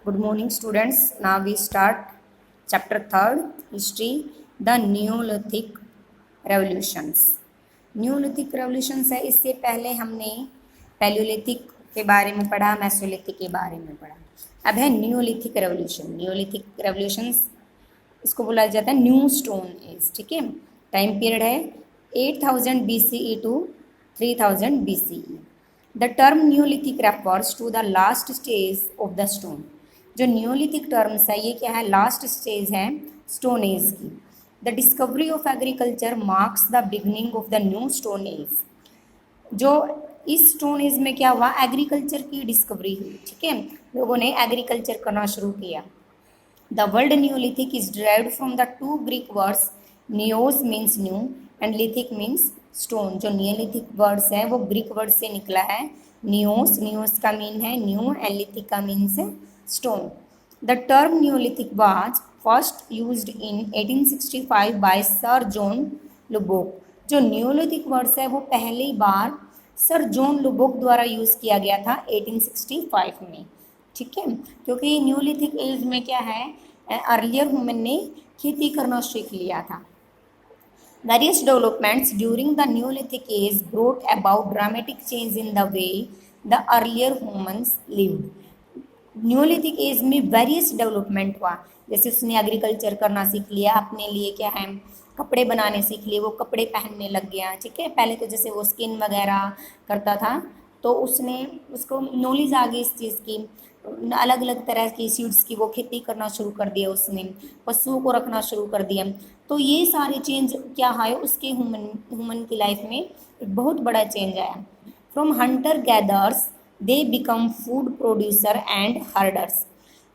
Good morning, students. Now we start chapter 3rd, history, the Neolithic revolutions. Neolithic revolutions है, इससे पहले हमने Palaeolithic के बारे में पढ़ा, मेसोलिथिक के बारे में पढ़ा। अब है न्यूलिथिक रेवोल्यूशन। न्यूलिथिक रेवोल्यूशंस इसको बोला जाता है न्यू स्टोन एज। ठीक है, टाइम पीरियड है 8000 BCE to 3000 BCE। The term neolithic refers to the last stage of the stone. जो न्यूलिथिक टर्म्स है ये क्या है, लास्ट स्टेज है स्टोन एज की। The discovery of agriculture marks the beginning of the new stone age. जो इस stone age में क्या हुआ, एग्रीकल्चर की डिस्कवरी हुई। ठीक है, लोगों ने एग्रीकल्चर करना शुरू किया। The word neolithic is derived from the two Greek words, neos means new and lithic means stone. जो नियोलिथिक वर्ड्स है वो ग्रीक वर्ड से निकला है। नियोस, नियोस का मीन है न्यू एंड लिथिक का मीन्स है stone. The term neolithic was first used in 1865 by sir John Lubbock. जो न्यूलिथिक वर्ड्स है वो पहली बार सर जॉन लुबोक द्वारा यूज़ किया गया था 1865 में। ठीक है, क्योंकि न्यूलिथिक एज में क्या है, अर्लियर ह्यूमन ने खेती करना सीख लिया था। Various developments during the Neolithic age brought about dramatic change in the way the earlier humans lived. Neolithic age में वेरियस डेवलपमेंट हुआ, जैसे उसने एग्रीकल्चर करना सीख लिया, अपने लिए क्या है कपड़े बनाने सीख लिए, वो कपड़े पहनने लग गया। ठीक है, पहले तो जैसे वो स्किन वगैरह करता था तो उसको नॉलेज आ गई इस चीज़ की, अलग अलग तरह की सीड्स की वो खेती करना शुरू कर दिया, उसने पशुओं को रखना शुरू कर दिया। तो ये सारे चेंज क्या आए उसके ह्यूमन की लाइफ में एक बहुत बड़ा चेंज आया। From Hunter gathers they become food producer and herders.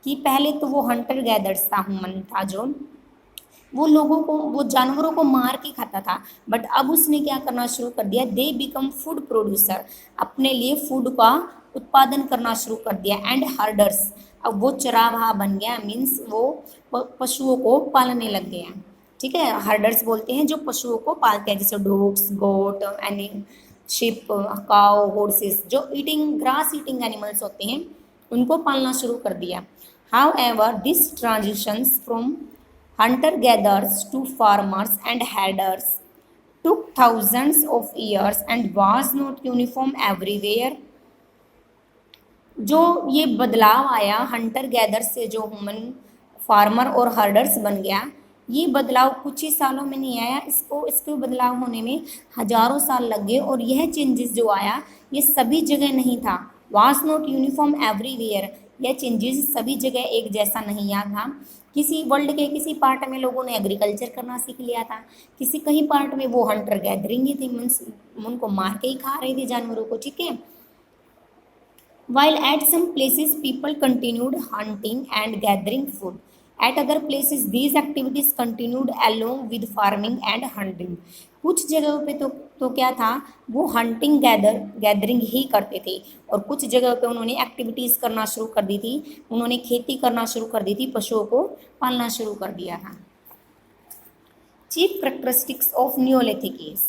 कि पहले तो वो हंटर गैदर्स था, ह्यूमन था जो वो लोगों को, वो जानवरों को मार के खाता था, बट अब उसने क्या करना शुरू कर दिया, दे बिकम फूड प्रोड्यूसर, अपने लिए फूड का उत्पादन करना शुरू कर दिया। एंड हर्डर्स, अब वो चरावाहा बन गया, मीन्स वो पशुओं को पालने लग गया। ठीक है, हर्डर्स बोलते हैं जो पशुओं को पालते हैं, जैसे डॉग्स, गोट, एनी शिप, काउ, हॉर्सेस, जो ईटिंग ग्रास ईटिंग एनिमल्स होते हैं उनको पालना शुरू कर दिया। How ever this transitions from hunter gatherers to farmers and herders took thousands of years and was not uniform everywhere. जो ये बदलाव आया हंटर गैदर से जो ह्यूमन फार्मर और हर्डर्स बन गया, ये बदलाव कुछ ही सालों में नहीं आया, इसके बदलाव होने में हजारों साल लग गए। और यह चेंजेस जो आया ये सभी जगह नहीं था। वाज नॉट यूनिफॉर्म एवरीवेयर, यह चेंजेस सभी जगह एक जैसा नहीं आया था। किसी वर्ल्ड के किसी पार्ट में लोगों ने एग्रीकल्चर करना सीख लिया था, किसी कहीं पार्ट में वो हंटर गैदरिंग ही थी, मीन्स उनको मार के ही खा रहे थे जानवरों को। ठीक है, while at some places people continued hunting and gathering food, at other places these activities continued along with farming and hunting. कुछ जगहों पे तो क्या था, वो हंटिंग गैदरिंग ही करते थे, और कुछ जगह पे उन्होंने एक्टिविटीज़ करना शुरू कर दी थी, उन्होंने खेती करना शुरू कर दी थी, पशुओं को पालना शुरू कर दिया था। Chief characteristics of neolithic age,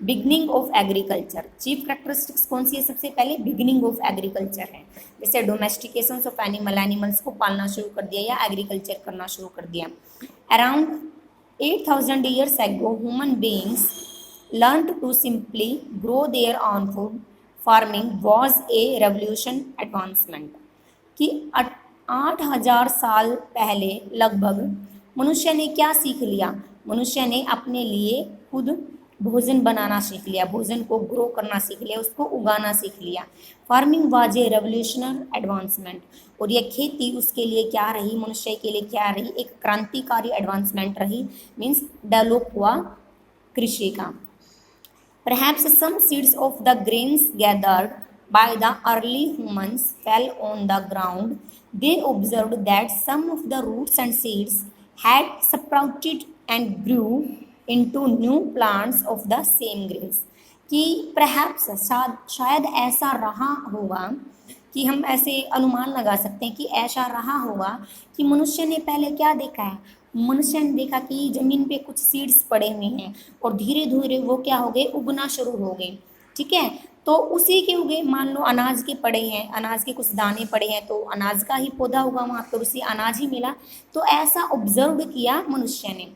beginning of agriculture. Chief characteristics कौन सी है, सबसे पहले बिगनिंग ऑफ एग्रीकल्चर है, जैसे डोमेस्टिकेशन ऑफ एनिमल्स को पालना शुरू कर दिया या एग्रीकल्चर करना शुरू कर दिया। Around 8000 years ago human beings learned to simply grow their own food. Farming was a revolution advancement. कि 8000 साल पहले लगभग मनुष्य ने क्या सीख लिया, मनुष्य ने अपने लिए खुद भोजन बनाना सीख लिया, भोजन को ग्रो करना सीख लिया, उसको उगाना सीख लिया। Farming was a revolutionary advancement, और यह खेती उसके लिए क्या रही, मनुष्य के लिए क्या रही, एक क्रांतिकारी एडवांसमेंट रही, मीन्स डेवलप हुआ कृषि का। Perhaps some seeds of the grains gathered by the early humans fell on the ground. They observed that some of the roots and seeds had sprouted and grew into new plants of the same grains. कि perhaps शायद ऐसा रहा होगा, कि हम ऐसे अनुमान लगा सकते हैं कि ऐसा रहा होगा कि मनुष्य ने पहले क्या देखा है, मनुष्य ने देखा कि ज़मीन पे कुछ सीड्स पड़े हुए हैं और धीरे धीरे वो क्या हो गए, उगना शुरू हो गए। ठीक है, तो उसी के उगे, मान लो अनाज के पड़े हैं, अनाज के कुछ दाने पड़े हैं तो अनाज का ही पौधा होगा वहाँ पर, उसे अनाज ही मिला। तो ऐसा ऑब्जर्व किया मनुष्य ने।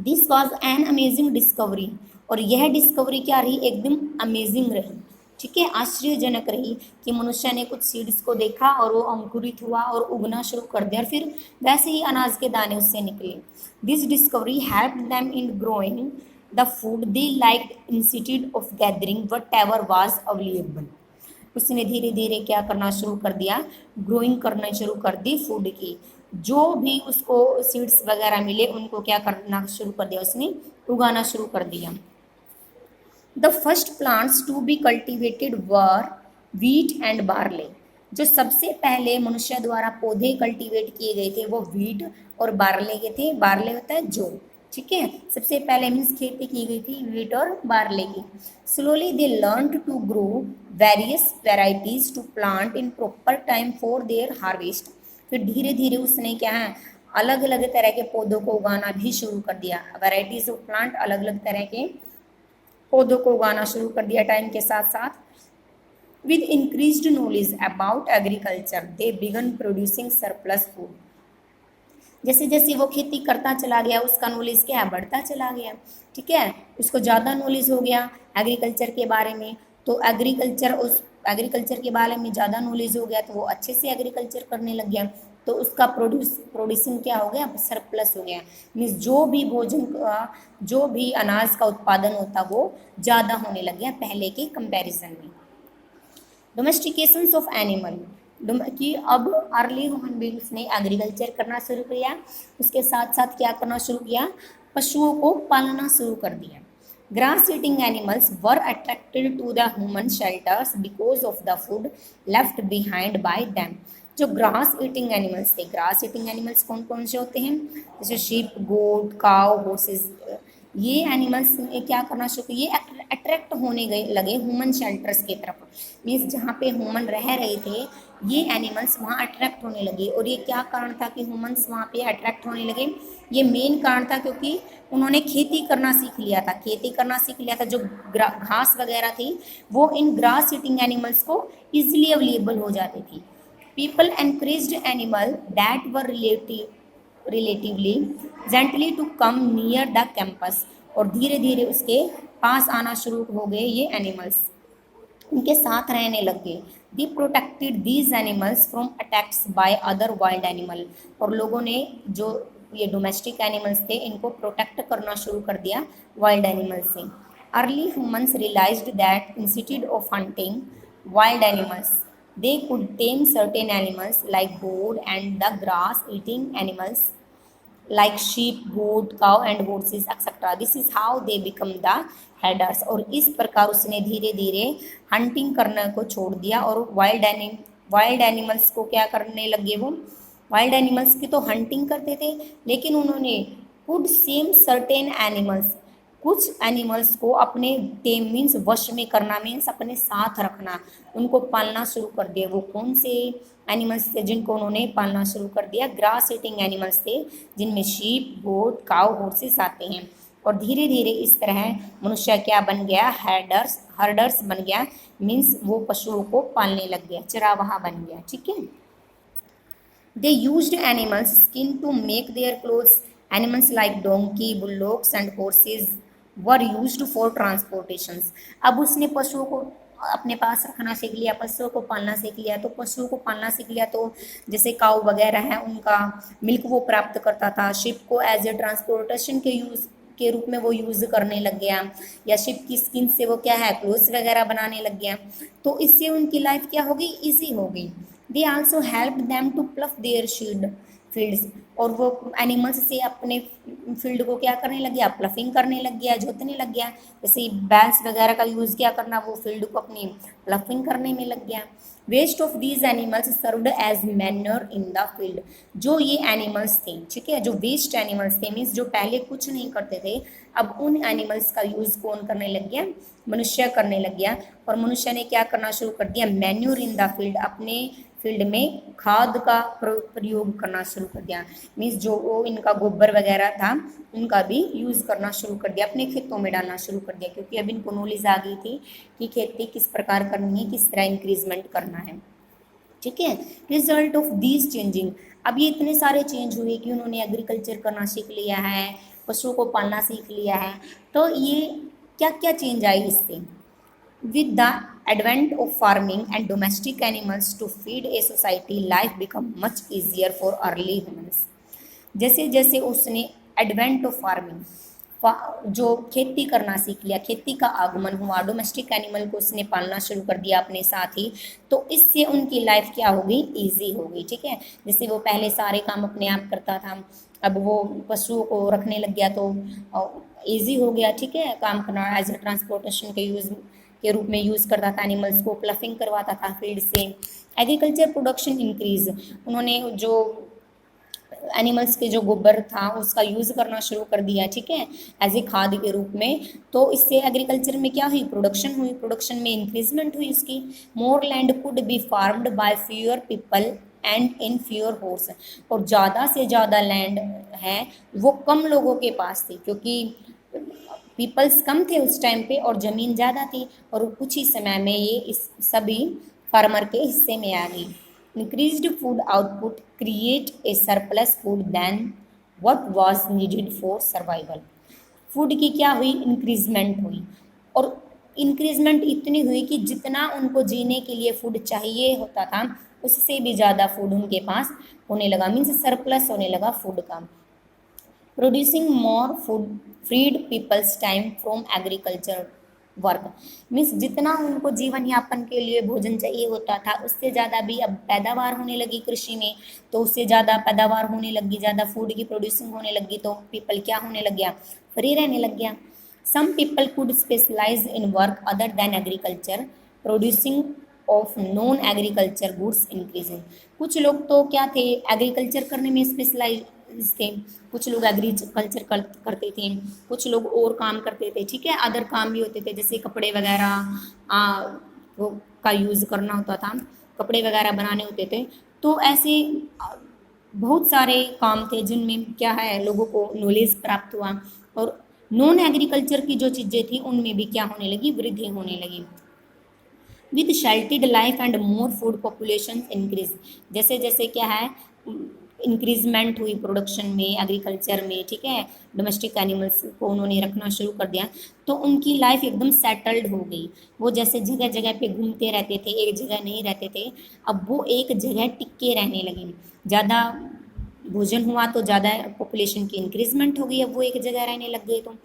This was an amazing discovery, और यह डिस्कवरी क्या रही, एकदम अमेजिंग रही, ठीक है, आश्चर्यजनक रही कि मनुष्य ने कुछ सीड्स को देखा और वो अंकुरित हुआ और उगना शुरू कर दिया, और फिर वैसे ही अनाज के दाने उससे निकले। This discovery help them in growing the food they like institute of gathering what ever was available. उसने धीरे धीरे क्या करना शुरू कर दिया, ग्रोइंग करना शुरू कर दी फूड की, जो भी उसको सीड्स वगैरह मिले उनको क्या करना शुरू कर दिया, उसने उगाना शुरू कर दिया। The first plants to be cultivated were wheat and barley. जो सबसे पहले मनुष्य द्वारा पौधे कल्टीवेट किए गए थे वो व्हीट और बार्ले के थे। बार्ले होता है जौ, ठीक है, सबसे पहले मीन्स खेती की गई थी व्हीट और बार्ले की। Slowly they learn to grow various varieties to plant in proper time for their harvest. फिर धीरे धीरे उसने क्या है, अलग अलग तरह के पौधों को उगाना भी शुरू कर दिया। वेराइटीज ऑफ प्लांट, अलग अलग तरह के पौधों को उगाना शुरू कर दिया टाइम के साथ साथ। With increased knowledge about agriculture they begin producing surplus food. जैसे जैसे वो खेती करता चला गया उसका नॉलेज क्या है, बढ़ता चला गया, ठीक है, उसको ज़्यादा नॉलेज हो गया एग्रीकल्चर के बारे में। तो एग्रीकल्चर के बारे में ज़्यादा नॉलेज हो गया तो वो अच्छे से एग्रीकल्चर करने लग गया। तो उसका प्रोड्यूसिंग क्या हो गया, सरप्लस हो गया। मीन्स जो भी भोजन का, जो भी अनाज का उत्पादन होता वो ज़्यादा होने लग गया पहले के कंपैरिजन में। डोमेस्टिकेशंस ऑफ एनिमल, कि अब अर्ली ह्यूमन बींग्स ने एग्रीकल्चर करना शुरू किया, उसके साथ साथ क्या करना शुरू किया, पशुओं को पालना शुरू कर दिया। Grass eating animals were attracted to the human shelters because of the food left behind by them. जो ग्रास ईटिंग एनिमल्स थे, ग्रास ईटिंग एनिमल्स कौन कौन से होते हैं, जैसे शीप, गोट, काउ, हॉर्सेस, ये एनिमल्स क्या करना शुरू, ये अट्रैक्ट होने लगे ह्यूमन शेल्टर्स की तरफ। मीन्स जहाँ पे ह्यूमन रह रहे थे ये एनिमल्स वहाँ अट्रैक्ट होने लगे। और ये क्या कारण था कि ह्यूमन्स वहाँ पे अट्रैक्ट होने लगे, ये मेन कारण था क्योंकि उन्होंने खेती करना सीख लिया था। खेती करना सीख लिया था, जो घास वगैरह थी वो इन ग्रास ईटिंग एनिमल्स को ईजिली अवेलेबल हो जाती थी। People encouraged animal that were relatively gently to come near the campus. और धीरे धीरे उसके पास आना शुरू हो गए ये एनिमल्स, उनके साथ रहने लग गए। They protected these animals from attacks by other wild animal. और लोगों ने जो ये डोमेस्टिक एनिमल्स थे इनको प्रोटेक्ट करना शुरू कर दिया वाइल्ड एनिमल्स से। Early humans realised that institute of hunting wild animals they could tame certain animals like goat and the grass eating animals like sheep, goat, cow and horses etc. This is how they become the herders। और इस प्रकार उसने धीरे धीरे hunting करने को छोड़ दिया और वाइल्ड एनिमल्स को क्या करने लगे। वो वाइल्ड एनिमल्स की तो हंटिंग करते थे लेकिन उन्होंने कुड सेम सर्टेन एनिमल्स, कुछ एनिमल्स को अपने टेम मीन्स वश में करना, मीन्स अपने साथ रखना, उनको पालना शुरू कर दिया। वो कौन से एनिमल्स थे जिनको उन्होंने पालना शुरू कर दिया, ग्रास ईटिंग एनिमल्स थे जिनमें शीप, गोट, काउ, हॉर्सेस आते हैं। और धीरे धीरे इस तरह मनुष्य क्या बन गया, हर्डर्स बन गया, मीन्स वो पशुओं को पालने लग गया, चरावाहा बन गया, ठीक है। They used animals skin to make their clothes. Animals like donkey, bullocks and horses were used for transportations. अब उसने पशुओं को अपने पास रखना सीख लिया, पशुओं को पालना सीख लिया। तो पशुओं को पालना सीख लिया तो जैसे काऊ वगैरह है उनका मिल्क वो प्राप्त करता था। शिप को एज ए ट्रांसपोर्टेशन के रूप में वो यूज़ करने लग गया, या शिप की स्किन से वो क्या है क्लोथ्स वगैरह बनाने लग गया। तो इससे उनकी लाइफ क्या हो गई, ईजी हो गई। They also help them to plough their fields. और वो एनिमल्स से अपने फील्ड को क्या करने लग गया, प्लफिंग करने लग गया, जोतने लग गया। जैसे बैल्स वगैरह का यूज़ क्या करना, वो फील्ड को अपनी प्लफिंग करने में लग गया। Waste of these animals served as manure in the field. जो ये एनिमल्स थे, ठीक है, जो वेस्ट एनिमल्स थे, मीन्स जो पहले कुछ नहीं करते थे, अब उन एनिमल्स का यूज़ कौन करने लग गया, मनुष्य करने लग गया। और मनुष्य ने क्या करना शुरू कर दिया, मैन्योर इन द फील्ड, अपने फील्ड में खाद का प्रयोग करना शुरू कर दिया। मीन्स जो वो इनका गोबर वगैरह था उनका भी यूज़ करना शुरू कर दिया, अपने खेतों में डालना शुरू कर दिया, क्योंकि अब इनको नॉलेज आ गई थी कि खेती किस प्रकार करनी है, किस तरह इंक्रीजमेंट करना है। ठीक है, रिजल्ट ऑफ दीज चेंजिंग, अब ये इतने सारे चेंज हुए कि उन्होंने एग्रीकल्चर करना सीख लिया है, पशुओं को पालना सीख लिया है, तो ये क्या क्या चेंज आई इससे। With the advent of farming and domestic animals to feed a society, life become much easier for early humans। जैसे जैसे उसने एडवेंट ऑफ फार्मिंग, जो खेती करना सीख लिया, खेती का आगमन हुआ, डोमेस्टिक एनिमल को उसने पालना शुरू कर दिया अपने साथ ही, तो इससे उनकी लाइफ क्या हो गई, ईजी हो गई। ठीक है, जैसे वो पहले सारे काम अपने आप करता था, अब वो पशुओं को रखने लग गया तो ईजी हो गया। ठीक है, काम करना एज ए ट्रांसपोर्टेशन के यूज़ के रूप में यूज़ करता था, एनिमल्स को प्लफिंग करवाता था फील्ड से। एग्रीकल्चर प्रोडक्शन इंक्रीज, उन्होंने जो एनिमल्स के जो गोबर था उसका यूज़ करना शुरू कर दिया। ठीक है, एज ए खाद के रूप में, तो इससे एग्रीकल्चर में क्या हुई, प्रोडक्शन हुई, प्रोडक्शन में इंक्रीजमेंट हुई इसकी। More land could be farmed by fewer people and in fewer hours, और ज़्यादा से ज़्यादा लैंड है वो कम लोगों के पास थी, क्योंकि पीपल्स कम थे उस टाइम पे और ज़मीन ज़्यादा थी, और कुछ ही समय में ये इस सभी फार्मर के हिस्से में आ गई। Increased food output create a surplus food than what was needed for survival. Food की क्या हुई, इंक्रीजमेंट हुई, और इंक्रीजमेंट इतनी हुई कि जितना उनको जीने के लिए फूड चाहिए होता था उससे भी ज़्यादा फूड उनके पास होने लगा, मीन्स सरप्लस होने लगा फूड का। Producing more food freed people's time from agriculture work, means जितना उनको जीवन यापन के लिए भोजन चाहिए होता था उससे ज़्यादा भी अब पैदावार होने लगी कृषि में, तो उससे ज़्यादा पैदावार होने लगी, ज़्यादा फूड की प्रोड्यूसिंग होने लगी, तो पीपल क्या होने लग गया, फ्री रहने लग गया। Some people could specialise in work other than agriculture, producing of non agriculture goods increasing. कुछ लोग तो क्या थे, एग्रीकल्चर करने में स्पेशलाइज थे, कुछ लोग एग्रीकल्चर करते थे, कुछ लोग और काम करते थे। ठीक है, अदर काम भी होते थे, जैसे कपड़े वगैरह वो का यूज़ करना होता था, कपड़े वगैरह बनाने होते थे। तो ऐसे बहुत सारे काम थे जिनमें क्या है, लोगों को नॉलेज प्राप्त हुआ, और नॉन एग्रीकल्चर की जो चीज़ें थी उनमें भी क्या होने लगी, वृद्धि होने लगी। With sheltered life and more food population increase, जैसे जैसे क्या है इंक्रीजमेंट हुई प्रोडक्शन में, एग्रीकल्चर में, ठीक है, डोमेस्टिक एनिमल्स को उन्होंने रखना शुरू कर दिया, तो उनकी लाइफ एकदम सेटल्ड हो गई। वो जैसे जगह जगह पे घूमते रहते थे, एक जगह नहीं रहते थे, अब वो एक जगह टिके रहने लगे। ज़्यादा भोजन हुआ तो ज़्यादा पॉपुलेशन की इंक्रीजमेंट हो गई, अब वो एक जगह रहने लग गए। तो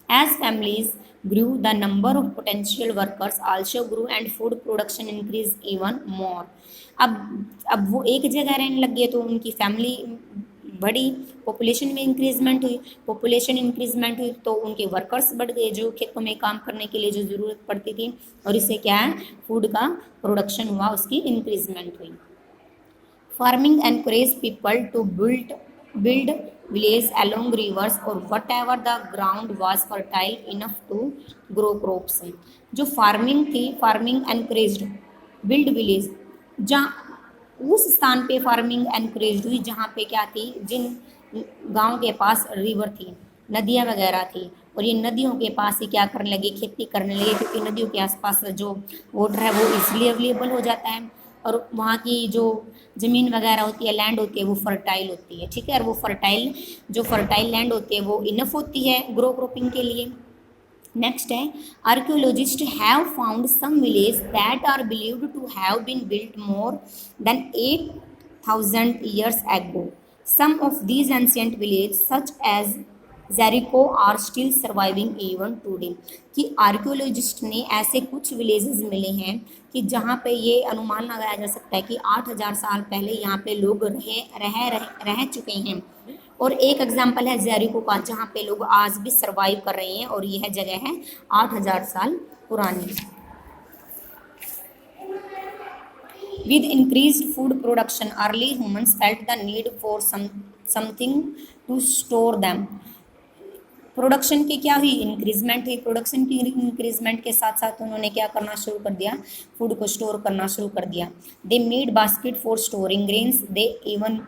as families grew, the number of potential workers also grew and food production increased even more। अब वो एक जगह रहने लग गए तो उनकी फैमिली बढ़ी, पॉपुलेशन में इंक्रीजमेंट हुई, पॉपुलेशन इंक्रीजमेंट हुई तो उनके वर्कर्स बढ़ गए जो खेतों में काम करने के लिए जो ज़रूरत पड़ती थी, और इससे क्या है, फूड का प्रोडक्शन हुआ, उसकी इंक्रीजमेंट हुई। Farming encourage people to build village along rivers or whatever the ground was fertile enough to grow crops। जो फार्मिंग थी, फार्मिंग एनकरेज्ड बिल्ड विलेज, जहाँ उस स्थान पे फार्मिंग एनकरेज हुई जहाँ पे क्या थी, जिन गांव के पास रिवर थी, नदियाँ वगैरह थी, और ये नदियों के पास ही क्या करने लगे, खेती करने लगे, क्योंकि नदियों के आसपास जो वाटर है वो इजीली अवेलेबल हो जाता है, और वहाँ की जो ज़मीन वगैरह होती है, लैंड होती है, वो फर्टाइल होती है। ठीक है, और वो फर्टाइल लैंड होती है वो इनफ होती है ग्रो क्रॉपिंग के लिए। नेक्स्ट है, archaeologist have found some village that are believed to have been built more than 8,000 years ago। Some of these ancient village such as Jericho are still surviving even today, कि archaeologist ने ऐसे कुछ villages मिले हैं कि जहाँ पे ये अनुमान लगाया जा सकता है कि 8,000 साल पहले यहाँ पे लोग रह चुके हैं। और एक एग्जांपल है जेरिको का, जहाँ पे लोग आज भी सर्वाइव कर रहे हैं, और यह जगह है 8,000 साल पुरानी। With increased food production, early humans felt the need for something to store them। Production की क्या हुई, इंक्रीजमेंट हुई। प्रोडक्शन की इंक्रीजमेंट के साथ साथ उन्होंने क्या करना शुरू कर दिया, फूड को स्टोर करना शुरू कर दिया। They made basket for storing grains, they even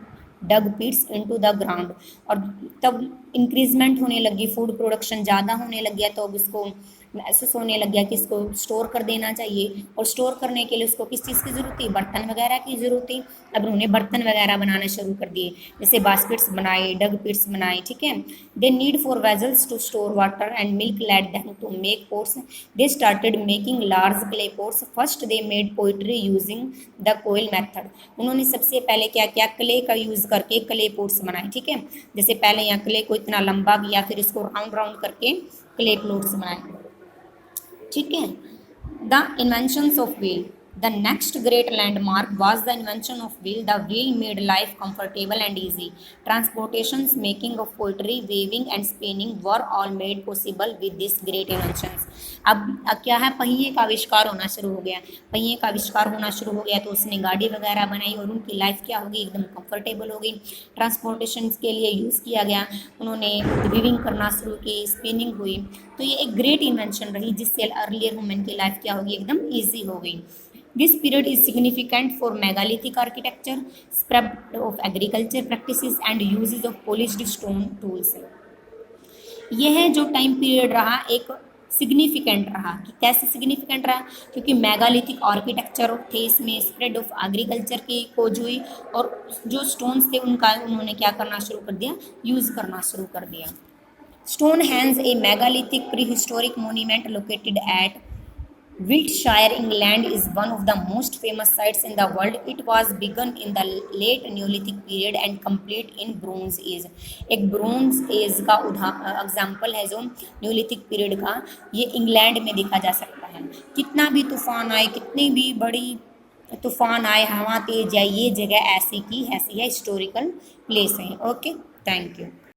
dug pits into the ground. और तब इंक्रीजमेंट होने लगी, फूड प्रोडक्शन ज़्यादा होने लग गया, तो अब इसको महसूस होने लग गया कि इसको स्टोर कर देना चाहिए। और स्टोर करने के लिए उसको किस चीज़ की ज़रूरत थी, बर्तन वगैरह की ज़रूरत थी। अब उन्होंने बर्तन वगैरह बनाना शुरू कर दिए, जैसे बास्केट्स बनाए, डग पिट्स बनाए, ठीक है। They need for vessels to store water and milk led them to make pots. They started making large clay pots. First they made pottery using the coil method. उन्होंने सबसे पहले क्या किया, क्ले का यूज़ करके क्ले पोट्स बनाए, ठीक है। जैसे पहले यहाँ क्ले को इतना लंबा किया, फिर इसको राउंड राउंड करके क्ले पोट्स बनाए, ठीक है। The inventions of wheel. The next great landmark was the invention of wheel. The wheel made life comfortable and easy. Transportations, making of poetry, weaving and spinning were all made possible with these great inventions. अब क्या है, पहिए का आविष्कार होना शुरू हो गया। पहिए का आविष्कार होना शुरू हो गया तो उसने गाड़ी वगैरह बनाई और उनकी लाइफ क्या होगी, एकदम कंफर्टेबल हो गई। ट्रांसपोर्टेशन के लिए यूज़ किया गया, उन्होंने वीविंग करना शुरू की, स्पिनिंग हुई। तो ये एक ग्रेट इन्वेंशन रही जिससे अर्लियर वुमेन की लाइफ क्या होगी, एकदम ईजी हो गई। This period is significant for megalithic architecture, spread of agriculture practices and uses of polished stone tools. यह जो टाइम पीरियड रहा एक सिग्निफिकेंट रहा। कि कैसे सिग्निफिकेंट रहा, क्योंकि मेगालिथिक आर्किटेक्चर थे, इसमें स्प्रेड ऑफ एग्रीकल्चर की खोज हुई और जो स्टोन्स थे उनका उन्होंने क्या करना शुरू कर दिया, यूज़ करना शुरू कर दिया। Stonehenge, a megalithic prehistoric monument located at Wiltshire, England, is one of the most famous sites in the world. It was begun in the late Neolithic period and complete in Bronze Age. एक bronze as का example है जो Neolithic period का, ये England में देखा जा सकता है। कितना भी तूफान आए, कितनी भी बड़ी तूफान आए, हवा तेज जाए, ये जगह ऐसी की ऐसी है, हिस्टोरिकल प्लेस है। Okay, thank you.